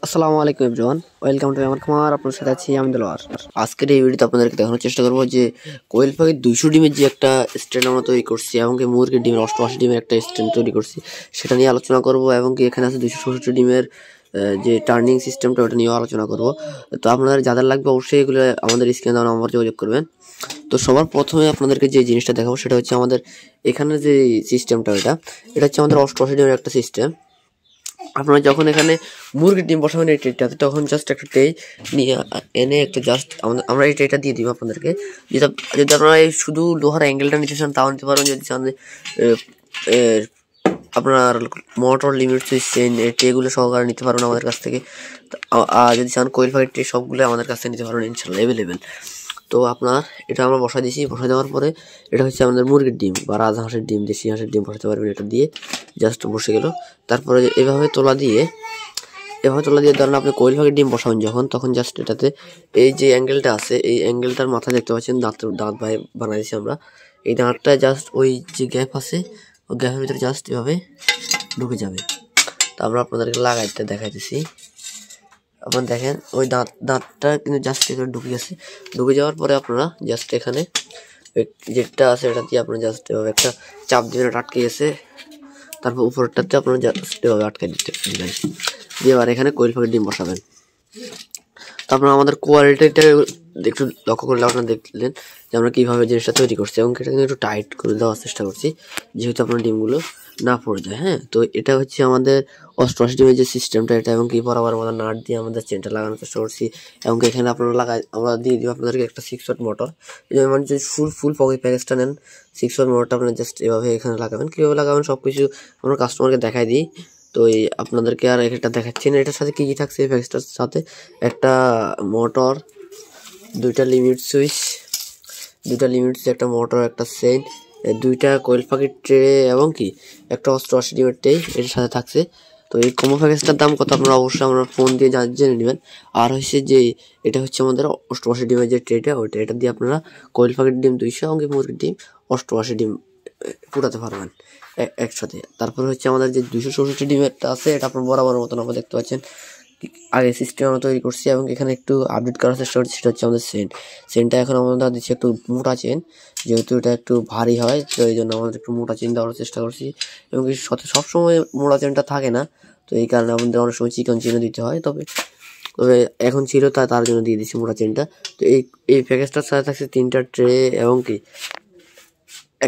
আসসালামু আলাইকুম everyone, welcome to আমার খামার। আপনার সাথে আছি আমি দেলোয়ার। আজকের এই ভিডিওতে আপনাদেরকে দেখানোর চেষ্টা করবো যে কোয়েল পাখির 200 ডিমের যে একটা স্ট্যান্ড আমরা তৈরি করছি এবং কি মুরগির ডিমের 88 ডিমের একটা স্ট্যান্ড তৈরি করছি সেটা নিয়ে আলোচনা করব এবং কি এখানে আছে 264 ডিমের যে টার্নিং সিস্টেমটা ওটা নিয়েও আলোচনা করব। তো আপনাদের যাদের লাগবে অবশ্যই এগুলো আমাদের স্ক্রিনে দেওয়া নাম্বার যোগাযোগ করবেন। তো সবার প্রথমে আপনাদেরকে যে জিনিসটা দেখাবো সেটা হচ্ছে আমাদের এখানে যে সিস্টেমটা এটা হচ্ছে আমাদের 88 ডিমের একটা সিস্টেম। আপনারা যখন এখানে মুরগির ডিম বসাবেন এই ট্রেটাতে, তখন জাস্ট একটা ট্রে নিয়ে এনে একটা জাস্ট আমরা এই ট্রেটা দিয়ে দিব আপনাদেরকে। যেটা যদি আপনারা এই শুধু লোহার অ্যাঙ্গেলটা নিতে চান তাও নিতে পারবেন, যদি চান আপনার মোটর লিমিট সুইচ চেন এই ট্রেগুলো সহকারে নিতে পারবেন আমাদের কাছ থেকে। আর যদি চান কোয়েল পাখির ট্রে সবগুলো আমাদের কাছ থেকে নিতে পারবেন ইনশাল্লাহ অ্যাভেলেবেল। তো আপনার এটা আমরা বসা দিয়েছি, বসা দেওয়ার পরে এটা হচ্ছে আমাদের মুরগির ডিম বা রাজহাঁসের ডিম, দেশি হাঁসের ডিম বসাতে পারবেন। এটা দিয়ে জাস্ট বসে গেল। তারপরে এভাবে তোলা দিয়ে ধরেন আপনি কোয়েল পাখির ডিম বসাবেন যখন, তখন জাস্ট এটাতে এই যে অ্যাঙ্গেলটা আছে এই অ্যাঙ্গেলটার মাথা দেখতে পাচ্ছেন, দাঁত বানাইছি আমরা। এই দাঁতটা জাস্ট ওই যে গ্যাপ আছে ওই গ্যাপের ভিতরে জাস্ট এভাবে ঢুকে যাবে। তারপর আপনাদেরকে লাগাইতে দেখাইতেছি। আপনারা দেখেন ওই দাঁতটা কিন্তু জাস্ট এখানে ঢুকে গেছে। ঢুকে যাওয়ার পরে আপনারা জাস্ট এখানে যেটা আছে এটা দিয়ে আপনারা জাস্ট এভাবে একটা চাপ দিবেন, এটা আটকে গেছে। তারপর উপরটাতে আপনারা জাস্ট এভাবে আটকে দিবেন, দিয়ে আবার এখানে কোয়েল পাখির ডিম বসাবেন। তারপর আমাদের কোয়ালিটিটা একটু লক্ষ্য করলে আপনারা দেখলেন যে আমরা কীভাবে জিনিসটা তৈরি করছি এবং এটা কিন্তু একটু টাইট করে দেওয়ার চেষ্টা করছি যেহেতু আপনার ডিমগুলো না পড়ে যায়। হ্যাঁ, তো এটা হচ্ছে আমাদের 88 ডিমের যে সিস্টেমটা এটা, এবং কি বরাবর আমাদের নাট দিয়ে আমাদের চেনটা লাগানোর চেষ্টা করছি। এবং এখানে আপনারা আমরা দিয়ে দিব আপনাদেরকে একটা 6 ওয়াট মোটর। মানে যদি ফুল প্যাকেজটা নেন 6 ওয়াট মোটরটা আপনারা জাস্ট এভাবে এখানে লাগাবেন। কীভাবে লাগাবেন সব কিছু আমরা কাস্টমারকে দেখাই দিই। তো এই আপনাদেরকে আর এটা দেখাচ্ছি না। এটার সাথে কী কী থাকছে এই প্যাকেজটার সাথে: একটা মোটর, দুইটা লিমিট সুইচ, একটা মোটর, একটা সেন, দুইটা কোয়েল পাখির ট্রে এবং কি একটা 88 ডিমের ট্রে এটার সাথে থাকছে। তো এই কম্বো প্যাকেজটার দাম কত আপনারা অবশ্যই আমরা ফোন দিয়ে জেনে নেবেন। আর হচ্ছে যে এটা হচ্ছে আমাদের 88 ডিমের যে ট্রেটা এটা দিয়ে আপনারা কোয়েল পাখির ডিম 200 এবং মুরগির ডিম 88 ডিম ফুটাতে পারবেন একসাথে। তারপর হচ্ছে আমাদের যে 264 ডিমেরটা আছে এটা আপনার বরাবর মতন আমরা দেখতে পাচ্ছেন আগে সিস্টেম আমরা তৈরি করছি এবং এখানে একটু আপডেট করার চেষ্টা করছি। সেটা হচ্ছে আমাদের চেনটা এখন আমরা দিচ্ছি একটু মোটা চেন, যেহেতু এটা একটু ভারী হয় তো এই জন্য আমাদের একটু মোটা চেন দেওয়ার চেষ্টা করছি। এবং সবসময় মোটা চেনটা থাকে না, তো এই কারণে আমাদের অনেক সময় চিকন চেনও দিতে হয়। তবে এখন ছিল তার জন্য দিয়ে দিচ্ছি মোটা চেনটা। তো এই প্যাকেজটার সাথে থাকছে 3টা ট্রে এবং কি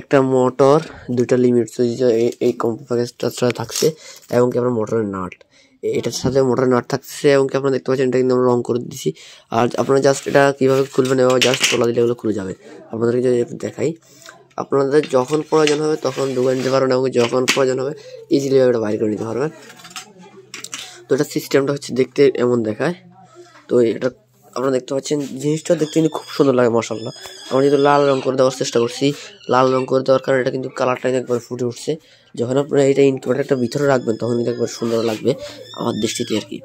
একটা মোটর, 2টা লিমিট সুইচ এই কম্বো প্যাকেজটার সাথে থাকছে, এবং কি আপনার মোটরের নাট এটার সাথে মোটরের নাট থাকছে। এবং কি আপনারা দেখতে পাচ্ছেন এটা কিন্তু আমরা রং করে দিচ্ছি। আর আপনারা জাস্ট এটা কীভাবে খুলবেন এভাবে জাস্ট তোলা দিলে এগুলো খুলে যাবে। আপনাদেরকে যদি একটু দেখাই, আপনাদের যখন প্রয়োজন হবে তখন ঢুকে নিতে পারবেন এবং যখন প্রয়োজন হবে ইজিলি এটা বাইরে করে নিতে পারবেন। তো এটা সিস্টেমটা হচ্ছে দেখতে এমন দেখায়। তো এটা আপনারা দেখতে পাচ্ছেন জিনিসটা দেখতে কিন্তু খুব সুন্দর লাগে মাশাআল্লাহ। আমরা যেহেতু লাল রং করে দেওয়ার চেষ্টা করছি, লাল রং করে দেওয়ার কারণে এটা কিন্তু কালারটা একবার ফুটে উঠছে। যখন আপনারা এটা ইনকিউবেটরটা ভিতরে রাখবেন তখন কিন্তু একবার সুন্দর লাগবে আমার দৃষ্টিতে আর কি।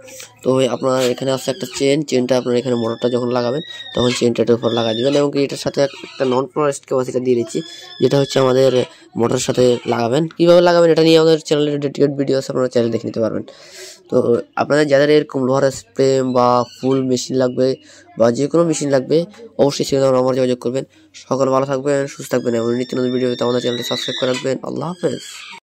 তো আপনার এখানে আছে একটা চেনটা আপনারা এখানে মোটরটা যখন লাগাবেন তখন চেনটার উপর লাগাই দেবেন। এবং এটার সাথে একটা নন পোলারাইজড ক্যাপাসিটি দিয়ে দিচ্ছি, যেটা হচ্ছে আমাদের মোটরের সাথে লাগাবেন। কীভাবে লাগাবেন এটা নিয়ে আমাদের চ্যানেলে ডেডিকেটেড ভিডিও আছে, আপনারা চ্যানেল দেখে নিতে পারবেন। তো আপনাদের যাদের এরকম লোহার স্প্রে বা ফুল মেশিন লাগবে বা যে কোনো মেশিন লাগবে অবশ্যই সেখানে আমার যোগাযোগ করবেন। সকলে ভালো থাকবেন, সুস্থ থাকবেন এবং নিত্য নতুন ভিডিও পেতে আমাদের চ্যানেলটি সাবস্ক্রাইব করে রাখবেন। আল্লাহ হাফেজ।